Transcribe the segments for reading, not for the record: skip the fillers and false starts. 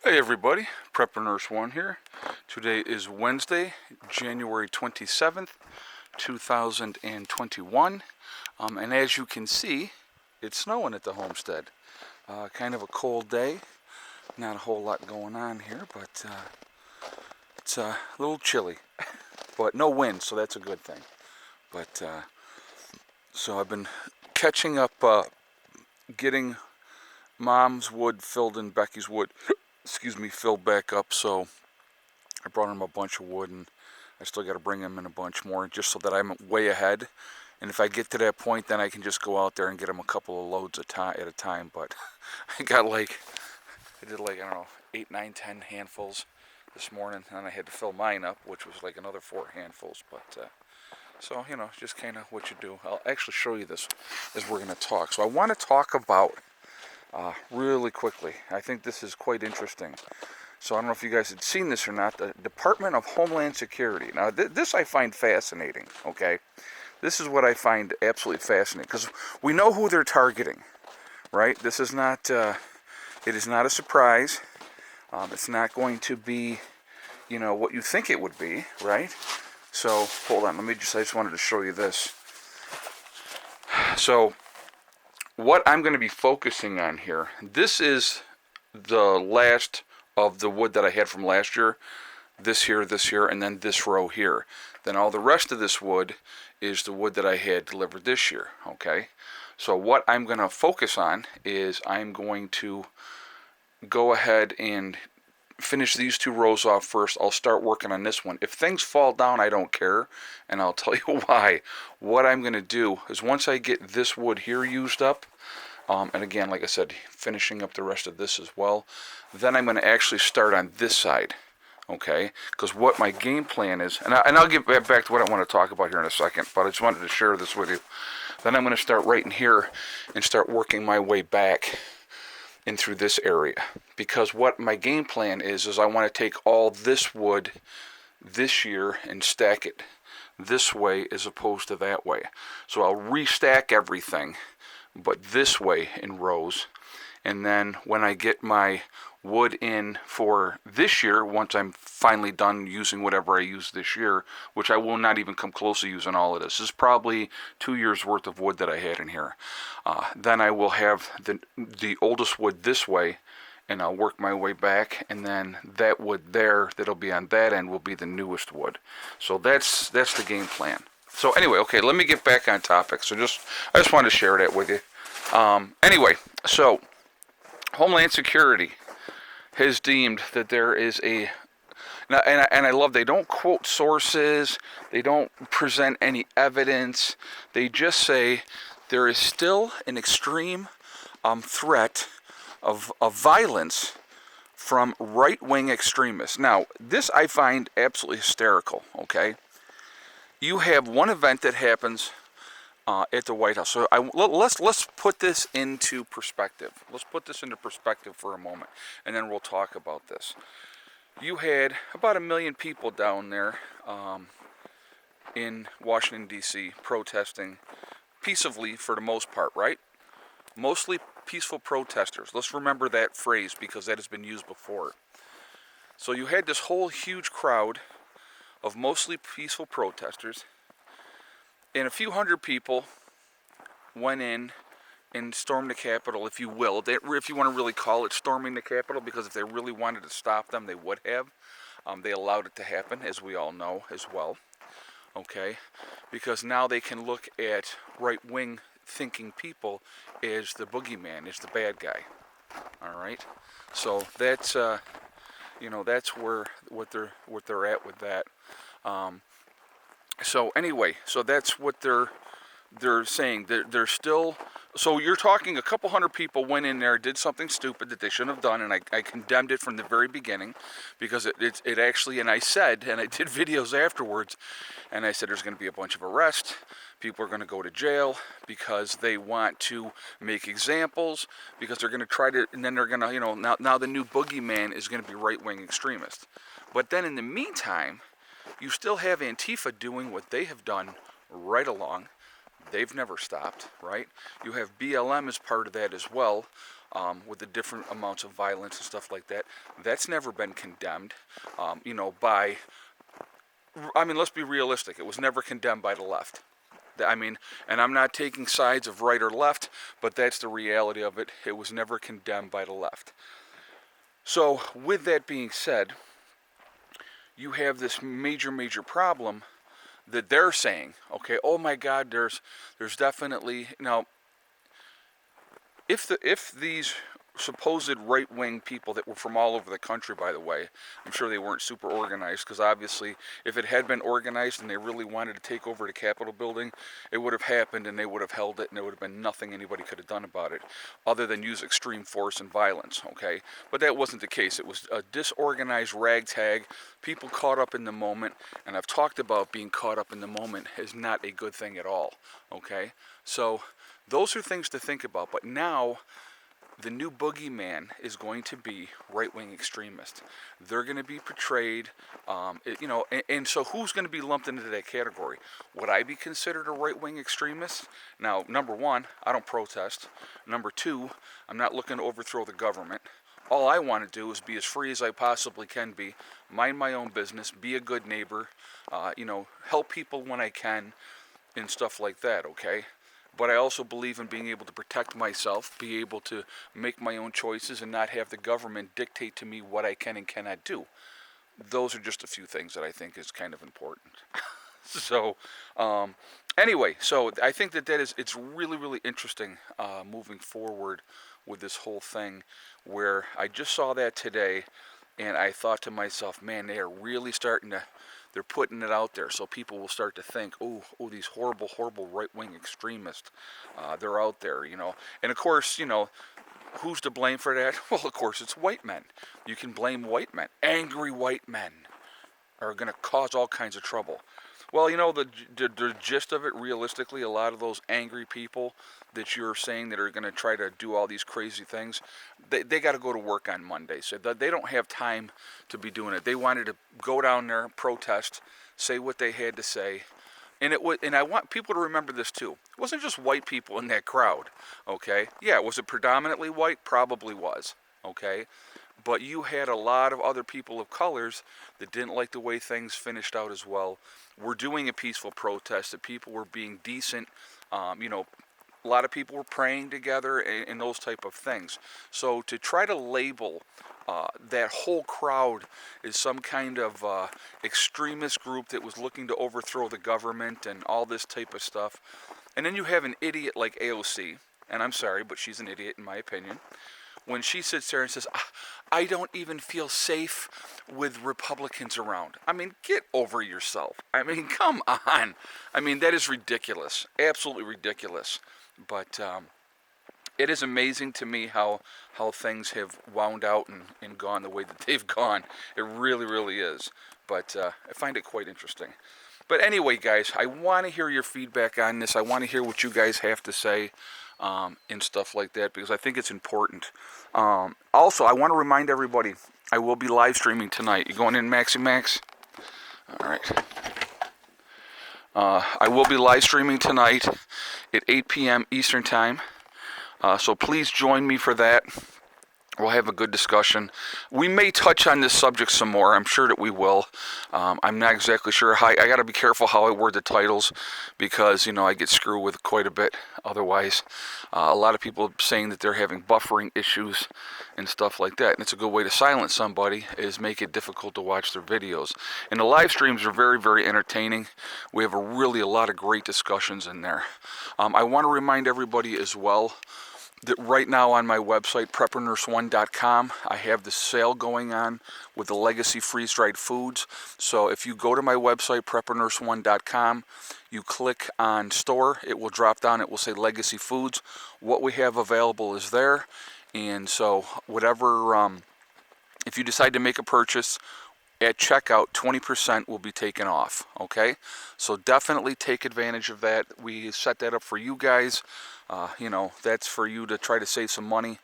Hey everybody, Prepper Nurse 1 here. Today is Wednesday, January 27th, 2021. And as you can see, it's snowing at the homestead. Kind of a cold day. Not a whole lot going on here, but it's a little chilly. But no wind, so that's a good thing. But so I've been catching up, getting Mom's wood filled in, Becky's wood filled back up. So I brought him a bunch of wood, and I still got to bring him in a bunch more, just so that I'm way ahead. And if I get to that point, then I can just go out there and get him a couple of loads at a time. But I did I don't know, 8, 9, 10 handfuls this morning, and I had to fill mine up, which was like another 4 handfuls. But so, just kind of what you do. I'll actually show you this as we're going to talk. So I want to talk about really quickly. I think this is quite interesting. So I don't know if you guys had seen this or not. The Department of Homeland Security. Now, this I find fascinating, okay? This is what I find absolutely fascinating, because we know who they're targeting, right? This is not, it is not a surprise. It's not going to be, what you think it would be, right? So, hold on, I just wanted to show you this. So, what I'm going to be focusing on here, this is the last of the wood that I had from last year. This here, and then this row here. Then all the rest of this wood is the wood that I had delivered this year, okay? So what I'm going to focus on is I'm going to go ahead and finish these 2 rows off first. I'll start working on this one. If things fall down, I don't care, and I'll tell you why. What I'm going to do is, once I get this wood here used up, and again, like I said, finishing up the rest of this as well, then I'm going to actually start on this side, okay? Because what my game plan is, and I'll get back to what I want to talk about here in a second, but I just wanted to share this with you. Then I'm going to start right in here and start working my way back in through this area, because what my game plan is I want to take all this wood this year and stack it this way as opposed to that way. So I'll restack everything, but this way in rows, and then when I get my wood in for this year, once I'm finally done using whatever I use this year, which I will not even come close to using all of this. This is probably 2 years worth of wood that I had in here. Then I will have the oldest wood this way, and I'll work my way back, and then that wood there that'll be on that end will be the newest wood. So that's the game plan. So anyway, okay, let me get back on topic. So I just wanted to share that with you. Anyway, so Homeland Security has deemed that there is and I love, they don't quote sources, they don't present any evidence, they just say there is still an extreme threat of violence from right-wing extremists. Now, this I find absolutely hysterical, okay? You have one event that happens at the White House. So let's put this into perspective. Let's put this into perspective for a moment, and then we'll talk about this. You had about 1 million people down there in Washington, D.C. protesting peaceably for the most part, right? Mostly peaceful protesters. Let's remember that phrase, because that has been used before. So you had this whole huge crowd of mostly peaceful protesters, and a few hundred people went in and stormed the Capitol, if you will. If you want to really call it storming the Capitol, because if they really wanted to stop them, they would have. They allowed it to happen, as we all know as well. Okay? Because now they can look at right-wing thinking people as the boogeyman, as the bad guy. All right? So that's, that's what they're at with that. So anyway, so that's what they're saying. They're still. So you're talking a couple hundred people went in there, did something stupid that they shouldn't have done, and I condemned it from the very beginning, because it actually, and I said, and I did videos afterwards, and I said there's going to be a bunch of arrests. People are going to go to jail because they want to make examples, because they're going to try to, and then they're going to, now the new boogeyman is going to be right-wing extremists. But then in the meantime, you still have Antifa doing what they have done right along. They've never stopped, right? You have BLM as part of that as well, with the different amounts of violence and stuff like that. That's never been condemned, by, I mean, let's be realistic. It was never condemned by the left. I mean, and I'm not taking sides of right or left, but that's the reality of it. It was never condemned by the left. So, with that being said, you have this major problem that they're saying, okay, oh my God, there's definitely, now, if these supposed right-wing people that were from all over the country, by the way, I'm sure they weren't super organized, because obviously if it had been organized and they really wanted to take over the Capitol building, it would have happened and they would have held it and there would have been nothing anybody could have done about it other than use extreme force and violence, okay? But that wasn't the case. It was a disorganized ragtag, people caught up in the moment, and I've talked about being caught up in the moment is not a good thing at all, okay? So those are things to think about. But now the new boogeyman is going to be right-wing extremists. They're going to be portrayed, and so who's going to be lumped into that category? Would I be considered a right-wing extremist? Now, number one, I don't protest. Number two, I'm not looking to overthrow the government. All I want to do is be as free as I possibly can be, mind my own business, be a good neighbor, help people when I can, and stuff like that, okay? But I also believe in being able to protect myself, be able to make my own choices, and not have the government dictate to me what I can and cannot do. Those are just a few things that I think is kind of important. So, anyway, so I think it's really interesting moving forward with this whole thing, where I just saw that today, and I thought to myself, man, they are really they're putting it out there, so people will start to think, oh, these horrible right-wing extremists, they're out there, And of course, who's to blame for that? Well, of course, it's white men. You can blame white men. Angry white men are going to cause all kinds of trouble. Well, the gist of it, realistically, a lot of those angry people that you're saying that are going to try to do all these crazy things, they got to go to work on Monday. So they don't have time to be doing it. They wanted to go down there, protest, say what they had to say. And I want people to remember this too. It wasn't just white people in that crowd, okay? Yeah, was it predominantly white? Probably was, okay? But you had a lot of other people of colors that didn't like the way things finished out as well. We're doing a peaceful protest, that people were being decent, a lot of people were praying together and those type of things. So to try to label that whole crowd as some kind of extremist group that was looking to overthrow the government and all this type of stuff, and then you have an idiot like AOC, and I'm sorry, but she's an idiot in my opinion, when she sits there and says, I don't even feel safe with Republicans around. I mean, get over yourself. I mean, come on. I mean, that is ridiculous. Absolutely ridiculous. But it is amazing to me how things have wound out and gone the way that they've gone. It really is. But I find it quite interesting. But anyway, guys, I want to hear your feedback on this. I want to hear what you guys have to say and stuff like that, because I think it's important. Also, I want to remind everybody, I will be live streaming tonight. You going in, Maxi Max? All right. I will be live streaming tonight at 8 p.m. Eastern Time. So please join me for that. We'll have a good discussion. We may touch on this subject some more. I'm sure that we will. I'm not exactly sure. I got to be careful how I word the titles, because, I get screwed with quite a bit otherwise. A lot of people saying that they're having buffering issues and stuff like that. And it's a good way to silence somebody, is make it difficult to watch their videos. And the live streams are very entertaining. We have a lot of great discussions in there. I want to remind everybody as well that right now on my website, preppernurse1.com, I have the sale going on with the Legacy freeze-dried foods. So if you go to my website, preppernurse1.com, you click on store, it will drop down, it will say Legacy Foods. What we have available is there. And so if you decide to make a purchase, at checkout, 20% will be taken off, okay? So definitely take advantage of that. We set that up for you guys. You know, that's for you to try to save some money.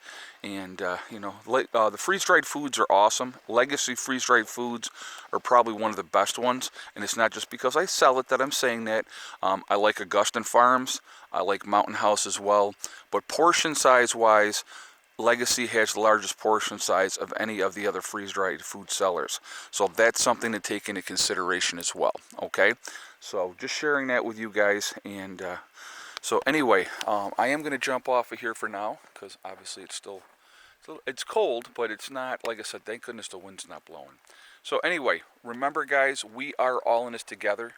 And, you know, the freeze-dried foods are awesome. Legacy freeze-dried foods are probably one of the best ones. And it's not just because I sell it that I'm saying that. I like Augustin Farms. I like Mountain House as well. But portion size-wise, Legacy has the largest portion size of any of the other freeze-dried food sellers. So that's something to take into consideration as well, okay? So just sharing that with you guys. And so anyway, I am going to jump off of here for now because obviously it's cold, but it's not, like I said, thank goodness the wind's not blowing. So anyway, remember guys, we are all in this together.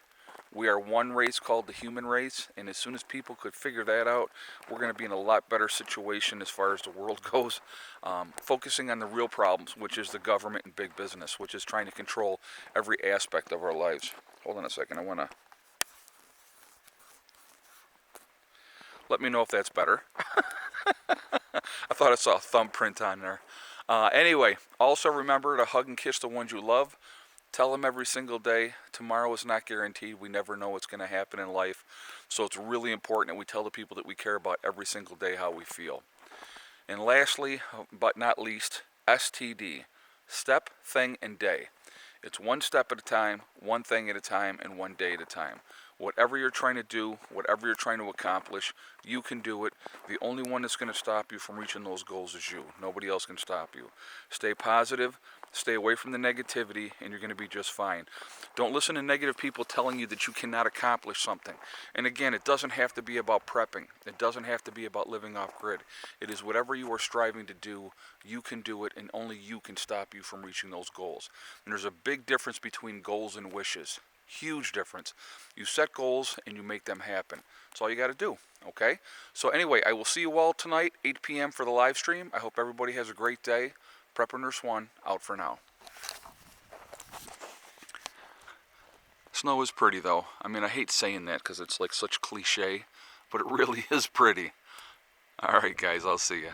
We are one race called the human race, and as soon as people could figure that out, we're going to be in a lot better situation as far as the world goes, focusing on the real problems, which is the government and big business, which is trying to control every aspect of our lives. Hold on a second, I want to... Let me know if that's better. I thought I saw a thumbprint on there. Anyway, also remember to hug and kiss the ones you love. Tell them every single day, tomorrow is not guaranteed. We never know what's going to happen in life. So it's really important that we tell the people that we care about every single day how we feel. And lastly, but not least, STD. Step, thing, and day. It's one step at a time, one thing at a time, and one day at a time. Whatever you're trying to do, whatever you're trying to accomplish, you can do it. The only one that's going to stop you from reaching those goals is you. Nobody else can stop you. Stay positive, stay away from the negativity, and you're going to be just fine. Don't listen to negative people telling you that you cannot accomplish something. And again, it doesn't have to be about prepping. It doesn't have to be about living off grid. It is whatever you are striving to do, you can do it, and only you can stop you from reaching those goals. And there's a big difference between goals and wishes. Huge difference. You set goals and you make them happen. That's all you got to do, okay? So anyway, I will see you all tonight, 8 p.m. for the live stream. I hope everybody has a great day. Prepper Nurse 1, out for now. Snow is pretty, though. I mean, I hate saying that because it's like such cliche, but it really is pretty. All right, guys, I'll see you.